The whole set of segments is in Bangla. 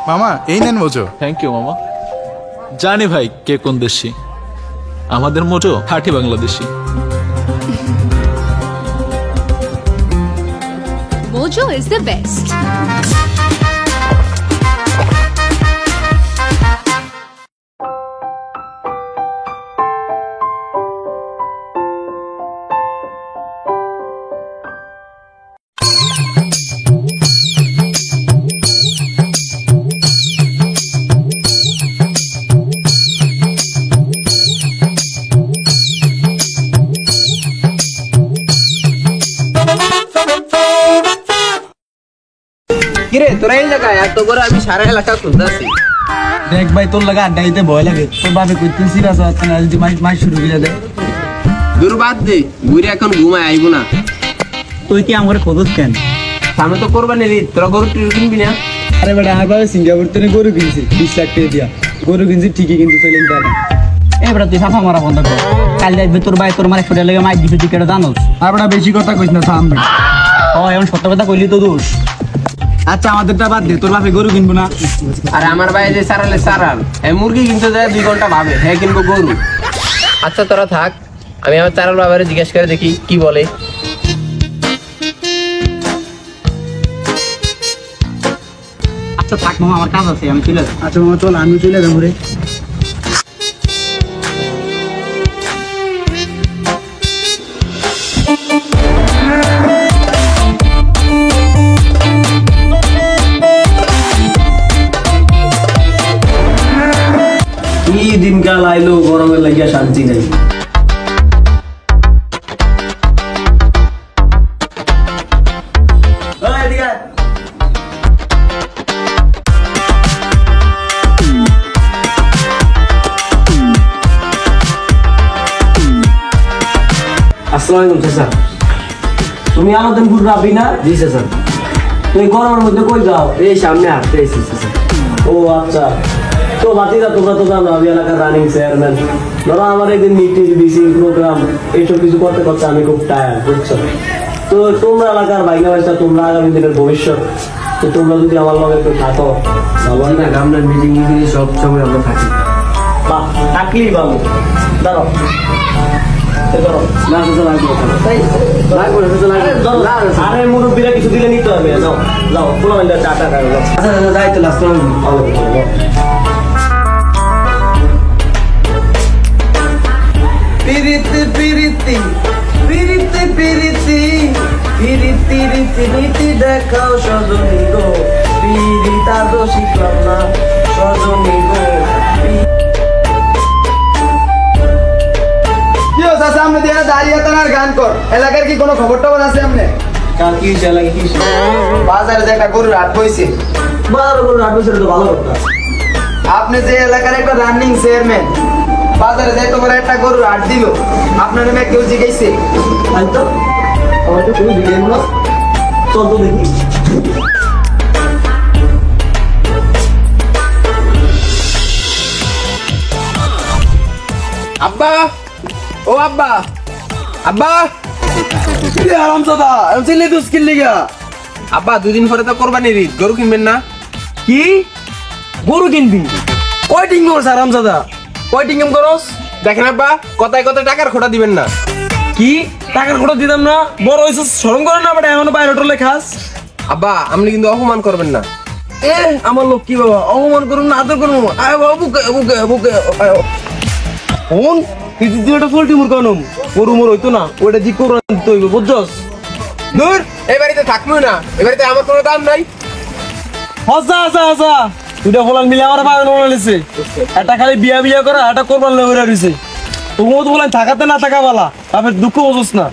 মামা এই নেন মোজো। থ্যাংক ইউ মামা। জানি ভাই কে কোন দেশি, আমাদের মোজো খাঁটি Bangladeshi. Mojo is the best. কিরে তোরা এই জায়গায় এত করে আমি সারা এলাকা খুঁজতেছি। দেখ ভাই তোর লাগা আড্ডা দিতে ভয় লাগে, তোর বাপে কইতেন সিরিয়াস হচ্ছে না, যদি মাই শুরু করে দেয়। দূর বাদ দে, ঘুরে এখন ঘুমায় আইবো না। তুই কি আমার খোঁজত কেন? সামনে তো কোরবানির ঈদ, তোরা গরু কিনবি না? আরে বেটা আমার বাবা সিঙ্গাপুর থেকে গরু কিনছি 20 লাখ টাকা দিয়া, গরু কিনছি ঠিকই কিন্তু ফেলেন পারে। এবার তুই সাফা মারা বন্ধ কর, কাল যাইবে তোর ভাই তোর মারে ছোটে লেগে মাইক দিতে টিকেট জানোস। আর বেটা বেশি কথা কইস না থাম বেটা। ও এখন সত্য কথা কইলি তো দোষ। আচ্ছা আমাদেরটা বাদ দে, তোর বাপে গরু কিনবো না? আর আমার ভাই যে সারালে সারাল, এই মুরগি কিনতে যায় 2 ঘন্টা ভাবে হ্যাঁ কিনবো গরু। আচ্ছা তোরা থাক, আমি আমার চারাল বাবারে জিজ্ঞেস করে দেখি কি বলে। আচ্ছা থাক মামা, আমার কাজ আছে, আমি চলে যাই। আচ্ছা মামা চল, আমি চলে যাবো রে। কি দিনকাল আইলো, গরমের লাগিয়া শান্তি নাই। আসসালামু আলাইকুম চাচা, তুমি আমাদের ঘুর রাবি না? জি চাচা। তুমি গরমের মধ্যে কই যাও? এই সামনে হাঁটতে এসেছি চাচা। ও আচ্ছা, তো বাতিদা তোমরা তো জানো আমি এলাকার রানিং চেয়ারম্যান। ধরো আমার একদিন মিটিং মিসিং প্রোগ্রাম এইসব কিছু করতে করতে আমি খুব টায়ার্ড, বুঝছো? তো তোমরা এলাকার বাইনা বাইসা, তোমরা আগামী দিনের ভবিষ্যৎ, তো তোমরা যদি আমার লগে একটু থাকো ভালো না? গ্রামের মিটিং মিটিং সব সময় আমরা থাকি। বাহ, থাকলেই ভালো। দাঁড়াও আরে মুরব্বীরা কিছু দিলে নিতে হবে। যাও যাও, কোনো চাটা খাই। আচ্ছা যাই তো লাস্ট পিরিতি পিরিতি পিরিতি পিরিতি পিরিতি রীতি রীতি দেখাও সজনী গো, পিরিতা তো শিখলাম না সজনী গো। সামনে দিয়ে দাঁড়িয়ে আর গান কর। এলাকার কি কোনো খবর টবর আছে? আপনি বাজারে যে একটা গরুর হাট বইছে, আপনি যে এলাকার একটা রানিং চেয়ারম্যান, বাজারে যাই তোমার একটা গরুর হাট দিল, আপনার নামে কেউ জিজ্ঞাসে? চল তো দেখি। আব্বা, ও আব্বা, আব্বা আরামদাদা চিল্লি দুস কিনলি গা? আব্বা 2 দিন পরে তো কোরবানির ঈদ, গরু কিনবেন না? কি গরু কিনবি? কয় টিং করছ আরামদাদা? কয় টিং করস? দেখেন আব্বা, কথায় কথায় টাকার খোটা দিবেন না। কি টাকার খোটা দিতাম না? বড় হইছস, শরম করে না বেটা? এখনো বাইরে হোটেলে খাস? আব্বা আপনি কিন্তু অপমান করবেন না। এ আমার লোক কি বাবা, অপমান করুন না, আদর করুন। আয় বাবা বুকে বুকে বুকে ফোন তুই একটা পোল্ট্রি মুরগা নম, গরু মোর হইতো না, ওইটা দি করুন দিতে হইবে, বুঝছস? দূর, এই বাড়িতে থাকবো না, এই বাড়িতে আমার কোনো দাম নাই। হসা হসা হসা দুটা ফলান মিলে আমার বাগান বানাইছে, একটা খালি বিয়া বিয়া করা, একটা কোরবান লয়ে রইছে। তুমিও তো বলেন থাকাতে না থাকা বালা, বাপের দুঃখ বুঝছ না।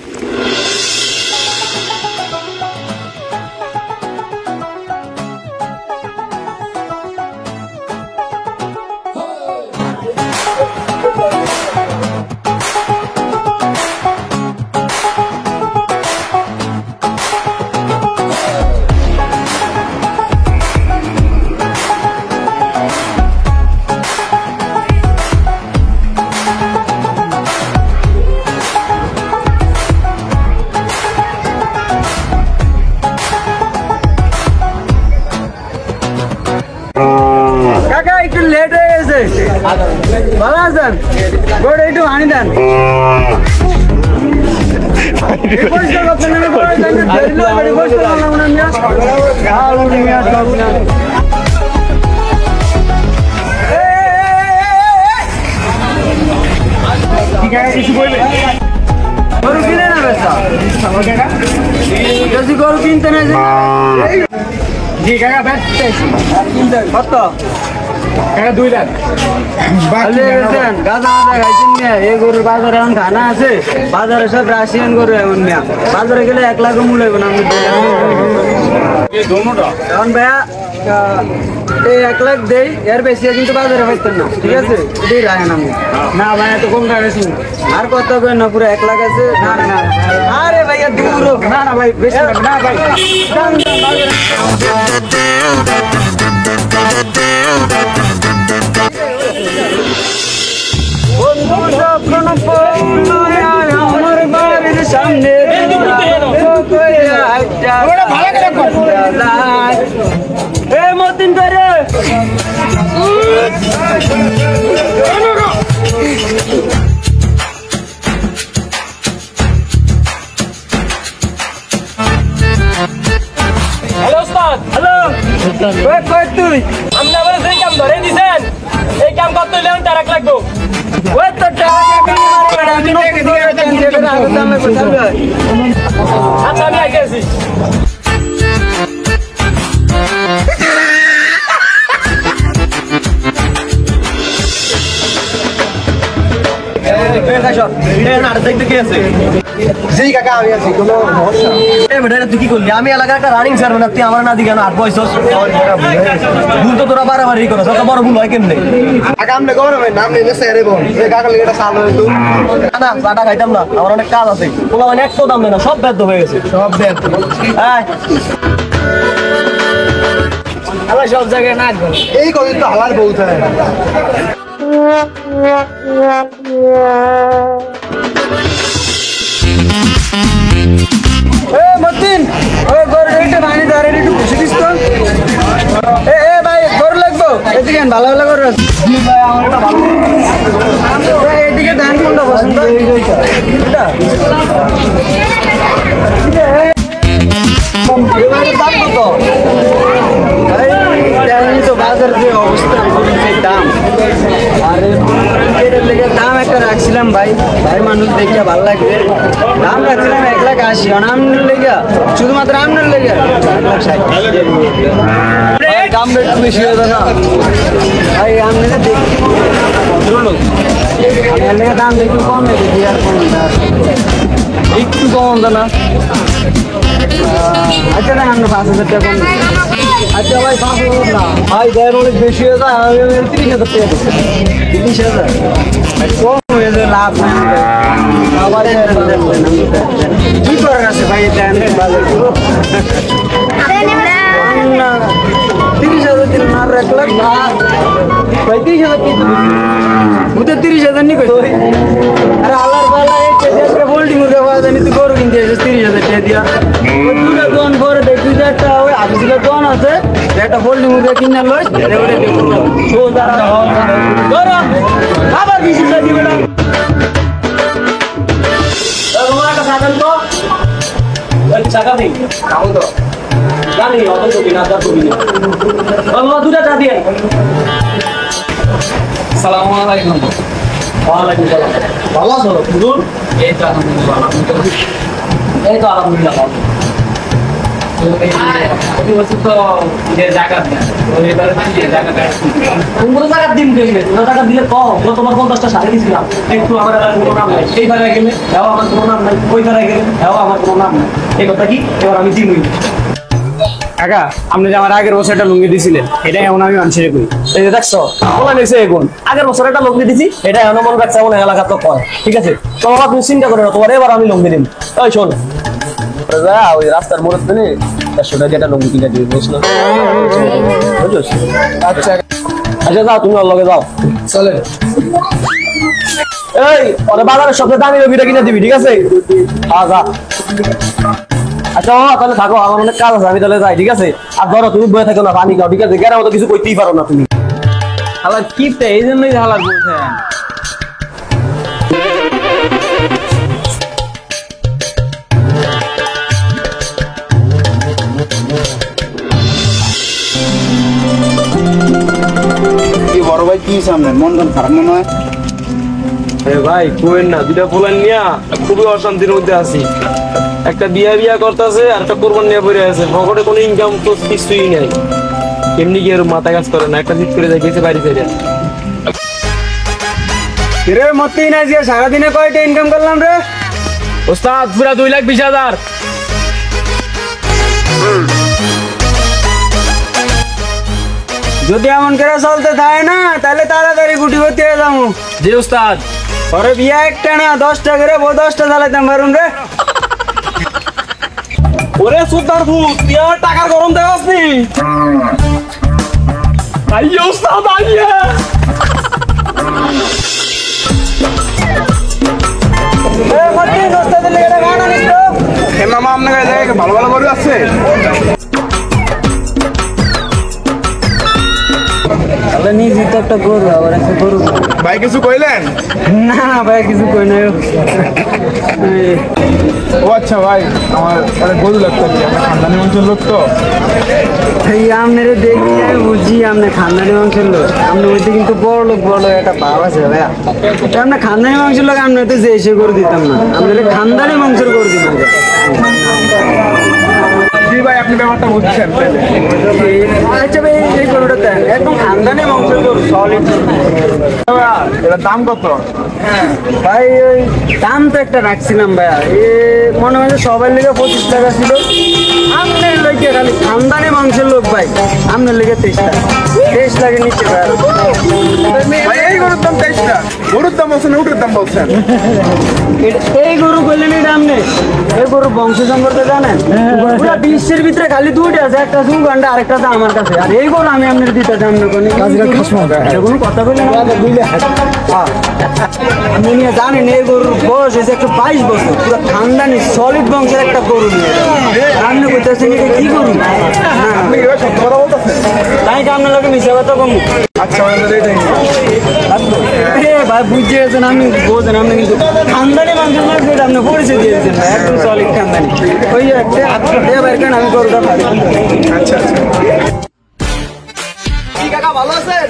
ভালো আছেন গরু একটু পানি দেন পরিষ্কার করছেন না পরিষ্কার করলাম না কিছু বলবে গরু কিনে না বেচা যদি গরু কিনতে না জি কাকা বেচতেছি কত কাকা 2 লাখ গাঁজা গাঁজা খাইছেন না এই গরুর বাজারে এখন খানা আছে বাজারে সব রাশিয়ান গরু এমন না বাজারে গেলে 1 লাখ মূল্য হবে না এখন ভাইয়া এই 1 লাখ দেই এর বেশি কিন্তু বাজারে পাইতেন না ঠিক আছে এটাই রাখেন আমি না ভাই এত কম রাখেছি আর কত করে না পুরো 1 লাখ আছে না না আরে ভাইয়া দূর না না ভাই বেশি না ভাই আমার বাড়ির সামনে মতিন করে হ্যালো ওস্তাদ হ্যালো কই তুই আপনি আবার যে কাম ধরে দিছেন এই কাম করতে হলে 1 লাখ লাগবে ওই তো টাকা আচ্ছা আমি আগে আছি আমি এলাকার একটা রানিং স্যার মানে তুই আমার না দিকে 8 বয়স ভুল তো তোরা বাড়াবাড়ি করো সব বড় ভুল হয় কেমনে না চাটা খাইতাম না আমার অনেক কাজ আছে পোলা মানে একটু দাম দেয় না সব ব্যর্থ হয়ে গেছে সব ব্যর্থ আবার সব জায়গায় নাচ এই কদিন তো হালার বহুত হয় মতিন ওই গরু একটু পানি ধরে একটু খুশি দিস তো এ ভাই গরু লাগবো এদিকে ভালো ভালো গরু আছে এদিকে ধান কোনটা পছন্দ দাম কত তো বাজার যে অবস্থা দাম আরে লেগে দাম একটা রাখছিলাম ভাই ভাই মানুষ দেখে ভালো লাগবে দাম রাখছিলাম 1 লাখ 80 আমনের লেগে শুধুমাত্র আমনের লেগে 1 লাখ 60 দাম একটু বেশি হবে না ভাই আমনে দেখি আমার লেগে দাম একটু কম দেখি আর কম একটু কম না আচ্ছা না আমরা 5000 টাকা কম আচ্ছা ভাই 5000 না ভাই দেন অনেক বেশি হয়ে যায় আমি 30000 টাকা দিচ্ছি 30000 কম হয়ে যায় লাভ নাই আবার কি করার আছে ভাই এটা বাজার না 30000 দিন না 1 লাখ না ভাই 30000 কি বুঝতে 30000 নি কই আরে আল্লাহর বালা এই চেষ্টা বলটি মুরগা বাজা নি তুই গরু কিনতে এসেছিস 30000 টাকা দিয়া দুটা দোন করে দেখি যে একটা ওই আবিসিলা দোন আছে একটা বলটি মুরগা কিনা লই আরে ওরে দেখো সোজা ধরো আবার বেশি দিবে না তোমার একটা সাধারণ তো টাকা নেই তো জানি অত তো বিনা দাও তুমি বাবা দুটা চা দিয়ে আসসালামু আলাইকুম ওয়ালাইকুম সালাম ভালো আছো বুঝুন এই তো আলহামদুলিল্লাহ এই তো আলহামদুলিল্লাহ ভালো প্রতি বছর তো যে জাকাত দেন ওই এবারে যে জাকাত তোমরা টাকা দিন দেবে তোমরা টাকা দিলে কম তো তোমার 50টা শাড়ি দিছিলাম একটু আমার আর কোনো নাম নাই সেই ধারে গেলে দাও আমার কোনো নাম নাই ওই ধারে গেলে দাও আমার কোনো নাম নাই এই কথা কি এবার আমি দিমই কাকা আপনি যে আমার আগের বছর একটা লুঙ্গি দিছিলেন এটা এমন আমি মানুষের কই এই যে দেখছো বলা নিছে এখন আগের বছর একটা লঙ্গি দিছি এটা এমন মন রাখছে এমন এলাকা তো কয় ঠিক আছে তোমার তুমি চিন্তা করে না তোমার এবার আমি লঙ্গি দিন ওই শোন যা ওই রাস্তার মোড় থেকে 100 টাকা একটা লঙ্গি কিনে দিবি বুঝছো বুঝছো আচ্ছা আচ্ছা যাও তুমি ওর লগে যাও চলে এই ওরে বাজারের সবচেয়ে দামি লঙ্গিটা কিনে দিবি ঠিক আছে হ্যাঁ যা আচ্ছা তাহলে থাকো আমার অনেক কাজ আছে আমি তাহলে যাই ঠিক আছে আর ধরো তুমি বয়ে থাকো না পানি খাও ঠিক আছে গেরাও তো কিছু করতেই পারো না তুমি হালার কিপটা এই জন্যই হালার বলছেন। বড় ভাই কি সামনে মন খারাপ মনে হয়? ভাই কোয়েন না, দুটা পোলান নিয়া খুবই অশান্তির মধ্যে আছি। একটা বিয়া করতেছে আর একটা কোরবান নিয়ে পড়ে আছে, পকেটে কোনো ইনকাম তো কিছুই নাই। এমনি কি আর মাথা কাজ করে না, একটা জিত করে যায় গেছে বাড়ি থেকে। রে মতেই না যে সারাদিনে কয়টা ইনকাম করলাম রে? ওস্তাদ পুরা 2,20,000। যদি এমন করে চলতে থাকে না তাহলে তাড়াতাড়ি গুটি ভর্তি হয়ে যাবো। জি ওস্তাদ। পরে বিয়া একটা না 10টা করে 10টা চালাইতাম পারুন রে। ওরে সুতার ভূত, তুই আমার টাকার গরম দেখাসনি? আইয়ে ওস্তাদ আইয়ে। মামা আপনার কাছে ভালো ভালো গরু আছে? তাহলে নিজে তো একটা গরু, আবার একটা গরু। ভাই কিছু কইলেন? না ভাই কিছু কই নাই। ও আচ্ছা ভাই, আমার গরু লাগতো, আমরা খানদানি অঞ্চল লোক তো। এই আপনার দেখি বুঝি আপনার খানদানি মাংসের লোক। আপনার ওইতে কিন্তু বড় লোক একটা ভাব আছে ভাইয়া। আপনার খানদানি মাংসের লোক আপনার তো যে এসে করে দিতাম না, আপনার খানদানি মাংসের করে দিতাম। ভাই আপনি ব্যাপারটা বুঝছেন? আচ্ছা ভাই এই গরুটা দেন, একদম খানদানি মাংসের গরু, সলিড। এটার দাম কত? ভাই ওই দাম তো একটা রাখছিলাম ভাইয়া, মনে হয় সবার লেগে 25 টাকা ছিল। আপনার লেগে খালি খানদানি মাংসের লোক ভাই, আপনার লেগে 23 টাকা নিচ্ছে ভাই এই গরুর দাম 23 টাকা? গরুর দাম বলছেন, উটের দাম বলছেন? এই গরু করলেন এই দাম নেই। এই গরু বংশ সম্পর্কে জানেন? পুরো বিশ্বের ভিতরে খালি দুইটা আছে, একটা সুগান্ডা আরেকটা আমার কাছে। আর এই গরু আমি আপনার দিতে চান না, কোনো কথা বললেন আপনি নিয়ে জানেন? এই গরুর বয়স হয়েছে 122 বছর, পুরো খানদানি সলিড বংশের একটা গরু নিয়ে আপনি বলতেছেন এটা কি গরু? আপনি সত্য কথা বলতেছেন? তাই কি আপনার লোকে মিশা কথা কম? আচ্ছা ভাই বুঝতে গেছেন, আমি বোঝেন আপনি কিন্তু খানদানি মাংসের মাছ যেটা আপনি পরিচয় দিয়েছেন একদম সলিড খানদানি। ওই একটা কেন আমি গরুটা পারি। আচ্ছা আচ্ছা। কাকা ভালো আছেন?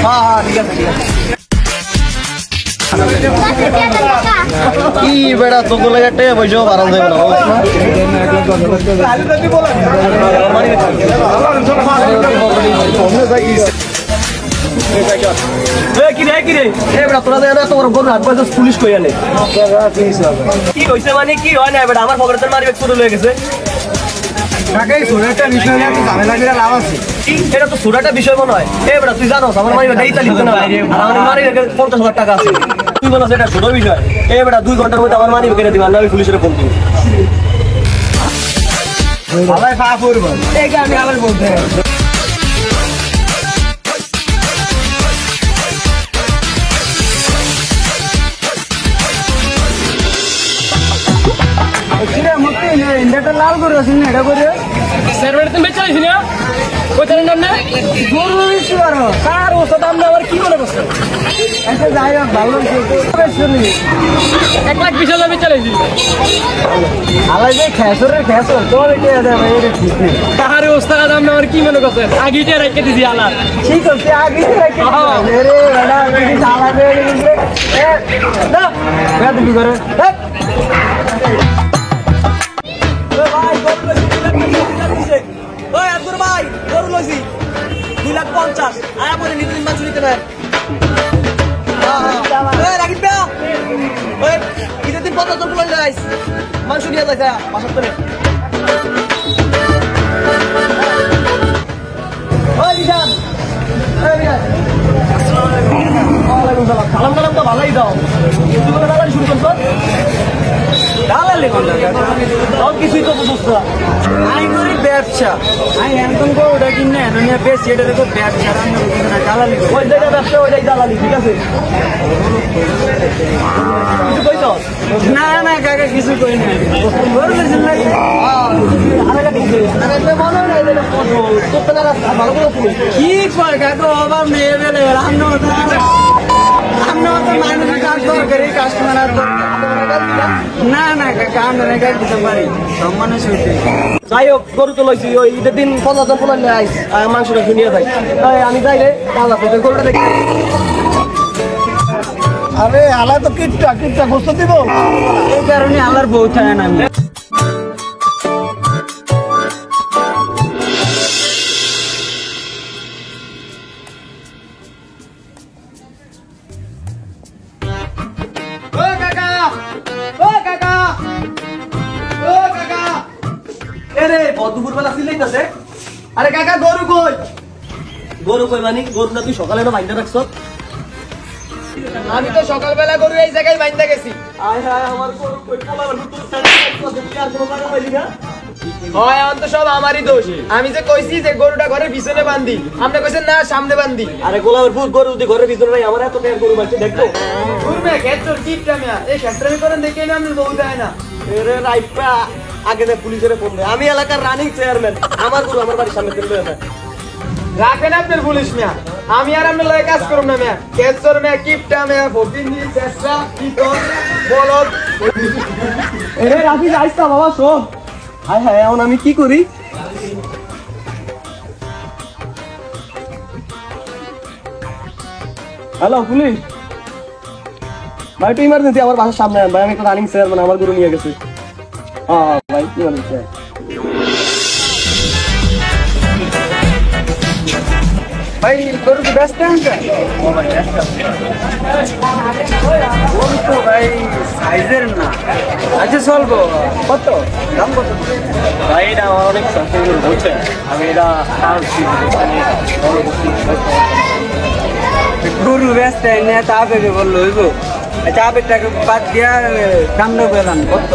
হ্যাঁ ঠিক আছে ঠিক আছে। কি বেড়া তোকে লাগে টেয়া পয়সাও বাড়ান যাবে না। পুলিশ কই আনে কি হয়েছে? মানে কি হয় না বেটা, আমার পকেটের মারি ব্যাগ শুরু হয়ে গেছে। এটা তো ছোট একটা বিষয় মনে হয়। বেটা তুই জানো আমার মারি ব্যাগটা ইতালি না, আমার মারি ব্যাগে 50,000 টাকা আছে। তুই বলো এটা ছোট বিষয়? বেটা 2 ঘন্টার মধ্যে আমার মারি ব্যাগে দিবা, আমি পুলিশের ফোন দিই। আমি আবার বলতে লাল গরু আছে না, এটা করে তুমি বেঁচে আইছি না ওই তার নাম না গরু বেশি বড় কার ওষুধ দাম না আবার কি মনে করছো? একটা যাই হোক ভালো 1,20,000 বেঁচে আইছি। আলাই ভাই খেসর তোর এটা দেয় ভাই, এটা ঠিক নেই। কার ওষুধ দাম না আবার কি মনে করছেন? আগেই রেখে দিছি আলার ঠিক আছে আগে রেখে আরে বেটা তুমি চালা দে না বেটা তুমি করে ভাই গরু লইছি 2,50,000 আয়া পরে নিতে মাছ নিতে পারে। রাখি পে ওই ঈদের দিন 50,000 লই যাইস মাংস নিয়ে যাইছে বাসার করে। ওই বিশাল সালাম তো ভালোই দাও, দালালি শুরু করছো? দালালি সব কিছুই তো বুঝছো। আমি করি ব্যবসা, আমি একদম গরুটা কিনে এনে বেশি, এটা দেখো ব্যবসা দালালি। ওই জায়গায় ব্যবসা ওই জায়গায় দালালি, ঠিক আছে? কিছু কইছ? না না কাকা কিছু কই না, গরু বেশি লাগে মনে হয় কি কয় কাকা অভাব নেই বেলে রান্না মানুষের কাজ দরকারি কাস্টমার না না কাকা আমরা গাড়ি দিতে পারি সব মানুষ হইতে যাই হোক গরু তো লইছি ওই ঈদের দিন 50 ফুলার নিয়ে আইস মাংসটা কিনিয়ে যাই আমি যাই রে পালা তোদের গরুটা দেখি আরে আলা তো কিটটা গোস্ত দিব এই কারণে আলার বউ চায় না আমি এরে দুপুর বেলা সিলাইতাছে আরে কাকা গরু কই গরু কই মানে গরু না তুই সকালে না বাইন্দা রাখছ আমি তো সকালবেলা গরু এই জায়গায় বাইন্দা গেছি আয় হায় আমার গরু কই পোলাবার তো তুই আর কোনো কাজ পাইলি না হয় এখন তো সব আমারই দোষ আমি যে কইছি যে গরুটা ঘরের পিছনে বান্ধি আপনি কইছেন না সামনে বান্ধি আরে গোলামের ফুট গরু তুই ঘরের ভিতরে নাই আমার এত টাকার গরু বাচ্চা দেখতো ঘুরবে ক্ষেত্র কিপটা মিয়া এই ক্ষেত্রে করেন দেখে না আপনি বউ দেয় না এরে রাইপা আগে দে পুলিশের ফোন দে আমি এলাকার রানিং চেয়ারম্যান আমার গরু আমার বাড়ির সামনে তুলবে না রাখেন আপনার পুলিশ মিয়া আমি আর আপনার লয়ে কাজ করব না মিয়া ক্ষেত্র মিয়া কিপটা মিয়া ভোটিং দিয়ে চেষ্টা কি কর বলদ এরে রাফি যাইস না বাবা শোন হায় হায় এখন আমি কি করি হ্যালো পুলিশ ভাই একটু ইমার্জেন্সি আমার বাসার সামনে আন ভাই আমি একটা রানিং চেয়ারম্যান আমার গরু নিয়ে গেছে হ্যাঁ ভাই ইমার্জেন্সি ভাই গরু কি ব্যস্ত আনছেন গরু তো ভাই সাইজের না আচ্ছা চলবো কত দাম কত ভাই এটা আমার অনেক শখের গরু বলছেন আমি এটা গরু ব্যস্ত এনে তা পেবে বললো হইব চা পেটাকে বাদ দিয়া দামটা পেলাম কত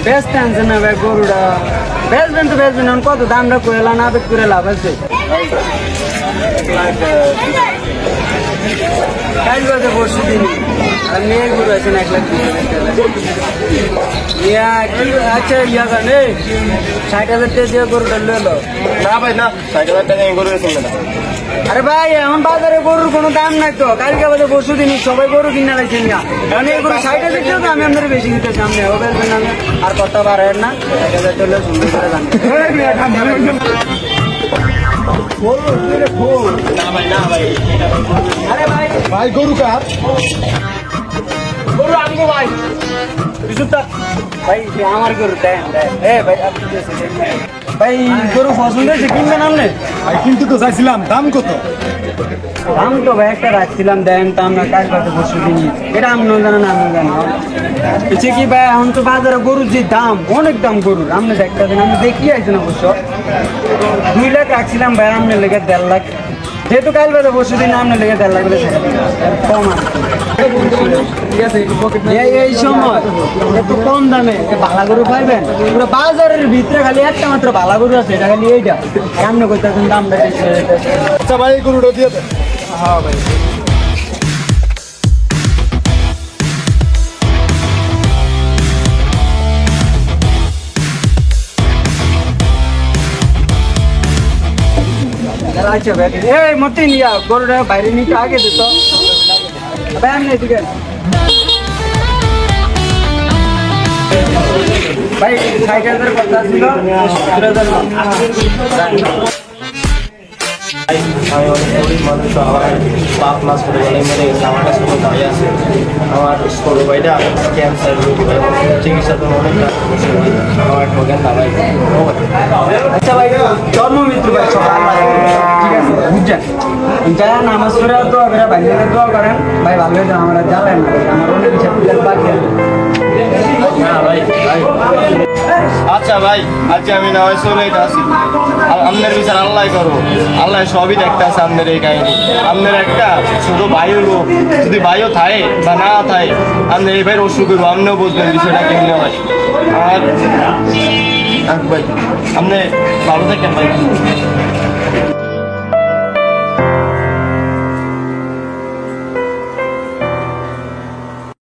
ব্যস্ত আনছে না ভাই গরুটা বেচবেন তো বেচবেন এখন কত দামটা কইলা না বেচ করে লাভ আছে কাজ বাজে পরশু দিন আর মেয়ের গরু আছে না 1,00,000 আচ্ছা ইয়া জানে 60,000 টাকা দিয়ে গরুটা লইলো না ভাই না 60,000 টাকা আমি গরু কিনবো না আরে ভাই এখন বাজারে গরুর কোনো দাম নাই তো কালকে বাজে পরশু দিন সবাই গরু কিনে লাগছেন না কারণ এই গরু 60,000 দিতেও তো আমি আপনার বেশি দিতে সামনে হবে না আর কত বাড়ায় না 1,000 চলে সুন্দর করে দাম আরে ভাই ভাই গরু কার গরু আনবো ভাই ভাই আমার গরু দেন ভাই আপনি ভাই গরু পছন্দ হয়েছে কিনবেন আপনি ভাই কিন্তু তো চাইছিলাম দাম কত দাম তো ভাই একটা রাখছিলাম দেন তো আমরা কাজ করতে বসে দিই এটা আপনিও জানেন আমিও জানি হচ্ছে কি ভাই এখন তো বাজারে গরুর যে দাম অনেক দাম গরুর আপনি দেখতে দেন আমি দেখি আইছেন অবশ্য 2 লাখ রাখছিলাম ভাই আপনার লেগে 1.5 লাখ যেহেতু কাল বাজে বসে দিন আপনার লেগে 1.5 লাখ বলে কম এই সময় একটু কম দামে ভালো গরু পাইবেন পুরো বাজারের ভিতরে খালি একটা মাত্র ভালো গরু আছে এটা খালি এইটা সামনে করতেছেন দামটা আচ্ছা ভাই গরুটা দিয়ে দেন হ্যাঁ ভাই আচ্ছা ভাই এই মতে নিয়া গরুটা বাইরে নিতে আগে দিত ভাই আমি এদিকে ভাই 60,000 কথা ছিল 70,000 আমি অনেক গরিব মানুষ আমার বাপ মাস করে গেলে মেরে গেছে আমার কাছে কোনো ভাই আছে আমার ছোটো ভাইটা ক্যান্সার রোগী ভাই চিকিৎসা তো অনেক টাকা খরচ হয়। আমার ঠকেন না ভাই আচ্ছা ভাই জন্মমৃত্যু ভাই সব আল্লাহ ঠিক আছে বুঝছেন যারা নামাজ পড়ে দোয়া করে ভাই দোয়া করেন ভাই ভালো হয়ে যান আমরা জ্বালেন না ভাই আমার অনেক কিছু বাকি আছে না ভাই আচ্ছা ভাই আজকে আমি না হয় চলে আসি আপনার বিচার আল্লাহ করবো আল্লাহ সবই দেখতে আছে আপনার এই কাহিনী আপনার একটা ছোট ভাইও লোক যদি ভাইও থাকে বা না থাকে আপনার এই ভাইয়ের অসুখ করবো আপনিও বুঝবেন বিষয়টা কেমনে হয় আর ভাই আপনি ভালো থাকেন ভাই